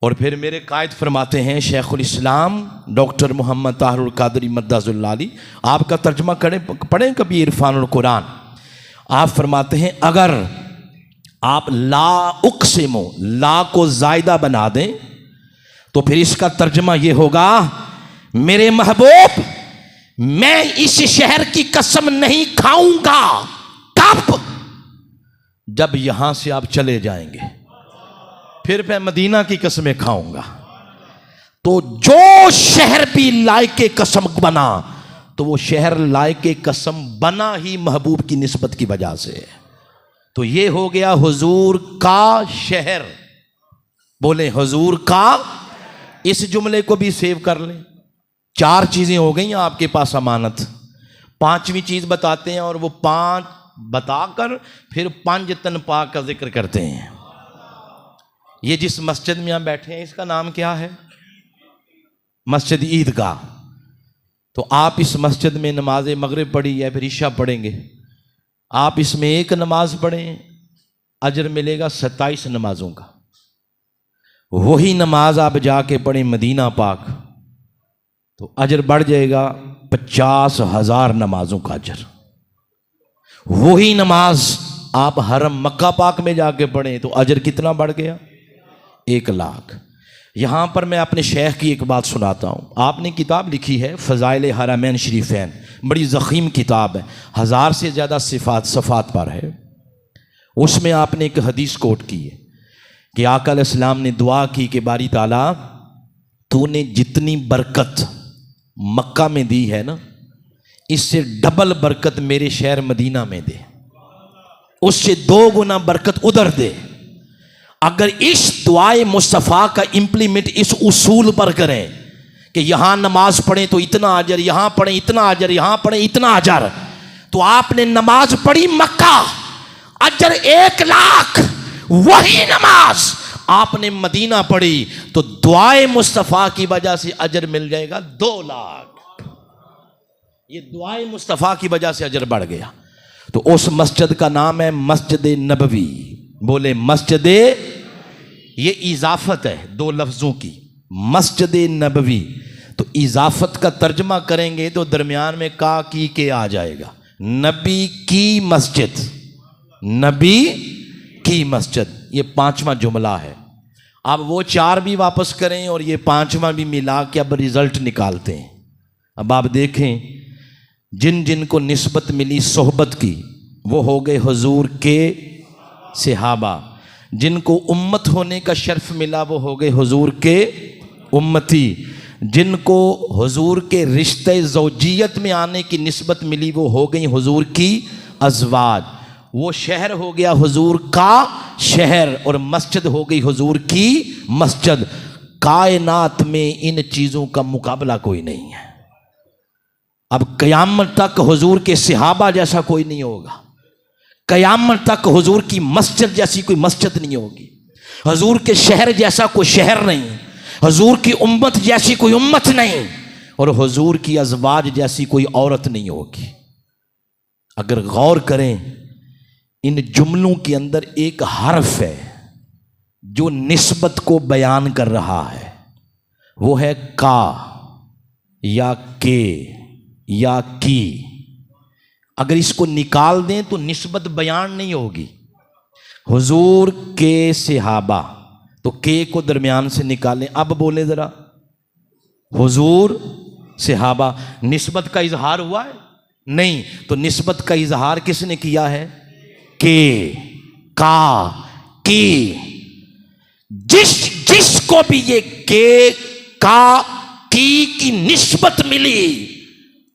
اور پھر میرے قائد فرماتے ہیں شیخ الاسلام ڈاکٹر محمد طاہر القادری مدظ اللہ علی، آپ کا ترجمہ پڑھیں کبھی عرفان القرآن، آپ فرماتے ہیں اگر آپ لا اقسم لا کو زائدہ بنا دیں تو پھر اس کا ترجمہ یہ ہوگا میرے محبوب میں اس شہر کی قسم نہیں کھاؤں گا، کب؟ جب یہاں سے آپ چلے جائیں گے، پھر میں مدینہ کی قسمیں کھاؤں گا۔ تو جو شہر بھی لائق قسم بنا تو وہ شہر لائق قسم بنا ہی محبوب کی نسبت کی وجہ سے ہے۔ تو یہ ہو گیا حضور کا شہر، بولیں حضور کا۔ اس جملے کو بھی سیو کر لیں، 4 چیزیں ہو گئیں آپ کے پاس امانت، 5ویں چیز بتاتے ہیں اور وہ 5 بتا کر پھر 5 تن پاک کا ذکر کرتے ہیں۔ یہ جس مسجد میں ہم بیٹھے ہیں اس کا نام کیا ہے؟ مسجد عیدگاہ۔ تو آپ اس مسجد میں نماز مغرب پڑھی یا پھر عشاء پڑھیں گے، آپ اس میں ایک نماز پڑھیں اجر ملے گا 27 نمازوں کا۔ وہی نماز آپ جا کے پڑھیں مدینہ پاک تو اجر بڑھ جائے گا 50,000 نمازوں کا اجر۔ وہی نماز آپ حرم مکہ پاک میں جا کے پڑھیں تو اجر کتنا بڑھ گیا؟ 1,00,000۔ یہاں پر میں اپنے شیخ کی ایک بات سناتا ہوں۔ آپ نے کتاب لکھی ہے فضائل حرمین شریفین، بڑی ضخیم کتاب ہے، 1000 سے زیادہ صفات پر ہے۔ اس میں آپ نے ایک حدیث کوٹ کی ہے کہ آقا علیہ السلام نے دعا کی کہ باری تعالیٰ تو نے جتنی برکت مکہ میں دی ہے نا، اس سے ڈبل برکت میرے شہر مدینہ میں دے، اس سے 2 گنا برکت ادھر دے۔ اگر اس دعائے مصطفیٰ کا امپلیمنٹ اس اصول پر کریں کہ یہاں نماز پڑھیں تو اتنا اجر، یہاں پڑھیں اتنا اجر، یہاں پڑھیں اتنا اجر، تو آپ نے نماز پڑھی مکہ اجر 1,00,000، وہی نماز آپ نے مدینہ پڑھی تو دعائے مصطفیٰ کی وجہ سے اجر مل جائے گا 2,00,000۔ یہ دعائے مصطفیٰ کی وجہ سے اجر بڑھ گیا۔ تو اس مسجد کا نام ہے مسجد نبوی، بولے مسجد، یہ اضافت ہے 2 لفظوں کی، مسجد نبوی۔ تو اضافت کا ترجمہ کریں گے تو درمیان میں کا کی کے آ جائے گا، نبی کی مسجد، نبی کی مسجد۔ یہ 5واں جملہ ہے۔ اب وہ 4 بھی واپس کریں اور یہ 5واں بھی ملا کے اب رزلٹ نکالتے ہیں۔ اب آپ دیکھیں جن جن کو نسبت ملی صحبت کی وہ ہو گئے حضور کے صحابہ، جن کو امت ہونے کا شرف ملا وہ ہو گئے حضور کے امتی، جن کو حضور کے رشتہ زوجیت میں آنے کی نسبت ملی وہ ہو گئی حضور کی ازواج۔ وہ شہر ہو گیا حضور کا شہر اور مسجد ہو گئی حضور کی مسجد۔ کائنات میں ان چیزوں کا مقابلہ کوئی نہیں ہے۔ اب قیامت تک حضور کے صحابہ جیسا کوئی نہیں ہوگا، قیامت تک حضور کی مسجد جیسی کوئی مسجد نہیں ہوگی، حضور کے شہر جیسا کوئی شہر نہیں، حضور کی امت جیسی کوئی امت نہیں، اور حضور کی ازواج جیسی کوئی عورت نہیں ہوگی۔ اگر غور کریں ان جملوں کے اندر ایک حرف ہے جو نسبت کو بیان کر رہا ہے، وہ ہے کا یا کے یا کی۔ اگر اس کو نکال دیں تو نسبت بیان نہیں ہوگی۔ حضور کے صحابہ، تو کے کو درمیان سے نکالیں، اب بولیں ذرا حضور صحابہ، نسبت کا اظہار ہوا ہے؟ نہیں، تو نسبت کا اظہار کس نے کیا ہے؟ کے، کا، کی۔ جس کو بھی یہ کے، کا، کی نسبت ملی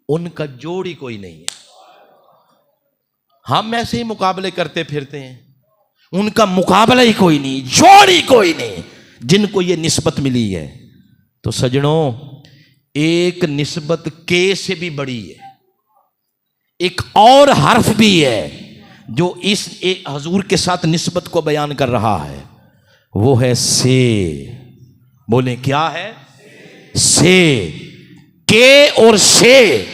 ان کا جوڑ ہی کوئی نہیں ہے۔ ہم ایسے ہی مقابلے کرتے پھرتے ہیں، ان کا مقابلہ ہی کوئی نہیں، جوڑ ہی کوئی نہیں جن کو یہ نسبت ملی ہے۔ تو سجنوں، ایک نسبت کے سے بھی بڑی ہے، ایک اور حرف بھی ہے جو اس حضور کے ساتھ نسبت کو بیان کر رہا ہے، وہ ہے سے۔ بولیں کیا ہے؟ سے۔ کے اور سے،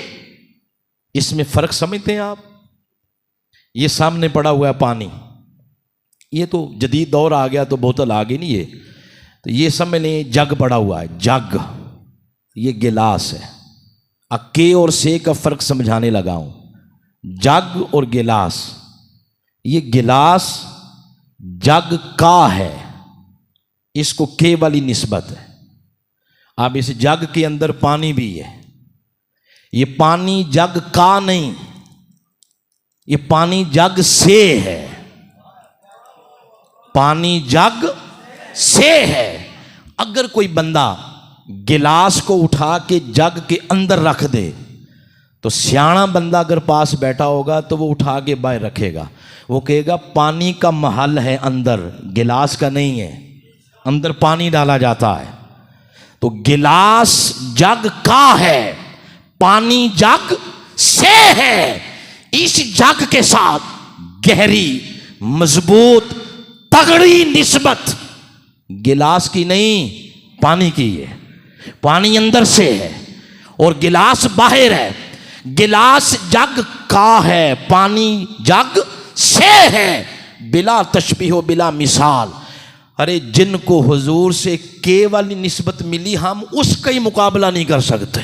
اس میں فرق سمجھتے ہیں آپ؟ یہ سامنے پڑا ہوا ہے پانی، یہ تو جدید دور آ گیا تو بوتل آ گئی نہیں، تو یہ سمجھ لیں جگ پڑا ہوا ہے، جگ یہ گلاس ہے۔ کے اور سے کا فرق سمجھانے لگا ہوں۔ جگ اور گلاس، یہ گلاس جگ کا ہے، اس کو کے والی نسبت ہے۔ اب اس جگ کے اندر پانی بھی ہے، یہ پانی جگ کا نہیں، یہ پانی جگ سے ہے، پانی جگ سے ہے۔ اگر کوئی بندہ گلاس کو اٹھا کے جگ کے اندر رکھ دے تو سیاںا بندہ اگر پاس بیٹھا ہوگا تو وہ اٹھا کے باہر رکھے گا، وہ کہے گا پانی کا محل ہے اندر، گلاس کا نہیں ہے، اندر پانی ڈالا جاتا ہے۔ تو گلاس جگ کا ہے، پانی جگ سے ہے۔ اس جگ کے ساتھ گہری مضبوط تگڑی نسبت گلاس کی نہیں، پانی کی ہے۔ پانی اندر سے ہے اور گلاس باہر ہے۔ گلاس جگ کا ہے، پانی جگ سے ہے، بلا تشبیہ و بلا مثال۔ ارے جن کو حضور سے کے والی نسبت ملی، ہم اس کا ہی مقابلہ نہیں کر سکتے،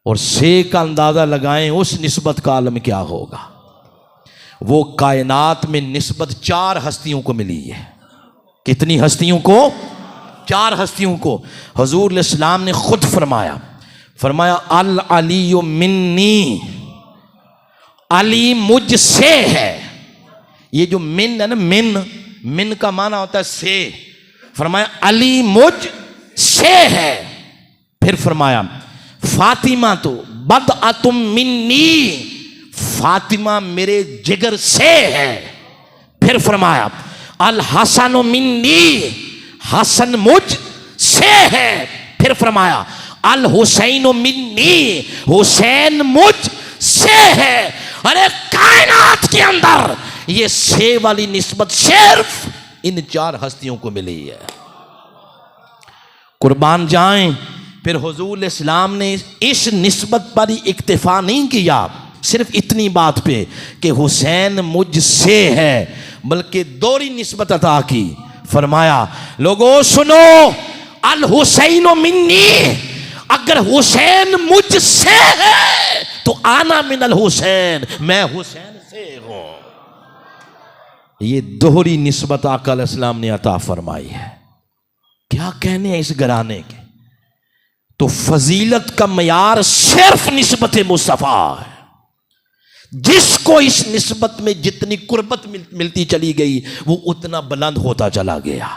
اور سے کا اندازہ لگائیں اس نسبت کا عالم کیا ہوگا۔ وہ کائنات میں نسبت 4 ہستیوں کو ملی ہے۔ کتنی ہستیوں کو؟ 4 ہستیوں کو۔ حضور علیہ السلام نے خود فرمایا العلی منی، علی مجھ سے ہے۔ یہ جو من ہے نا، من کا معنی ہوتا ہے سے، فرمایا علی مجھ سے ہے۔ پھر فرمایا فاطمہ تو بدعۃ منی، فاطمہ میرے جگر سے ہے۔ پھر فرمایا الحسن منی، حسن مجھ سے ہے۔ پھر فرمایا الحسین منی، حسین مجھ سے ہے۔ ارے کائنات کے اندر یہ سے والی نسبت صرف ان 4 ہستیوں کو ملی ہے۔ قربان جائیں۔ پھر حضور علیہ السلام نے اس نسبت پر ہی اکتفا نہیں کیا صرف اتنی بات پہ کہ حسین مجھ سے ہے، بلکہ دوہری نسبت عطا کی۔ فرمایا لوگوں سنو، الحسین منی، اگر حسین مجھ سے ہے تو آنا من الحسین، میں حسین سے ہوں۔ یہ دوہری نسبت آقا علیہ السلام نے عطا فرمائی ہے۔ کیا کہنے ہیں اس گھرانے کے؟ تو فضیلت کا معیار صرف نسبت مصطفیٰ ہے۔ جس کو اس نسبت میں جتنی قربت ملتی چلی گئی وہ اتنا بلند ہوتا چلا گیا۔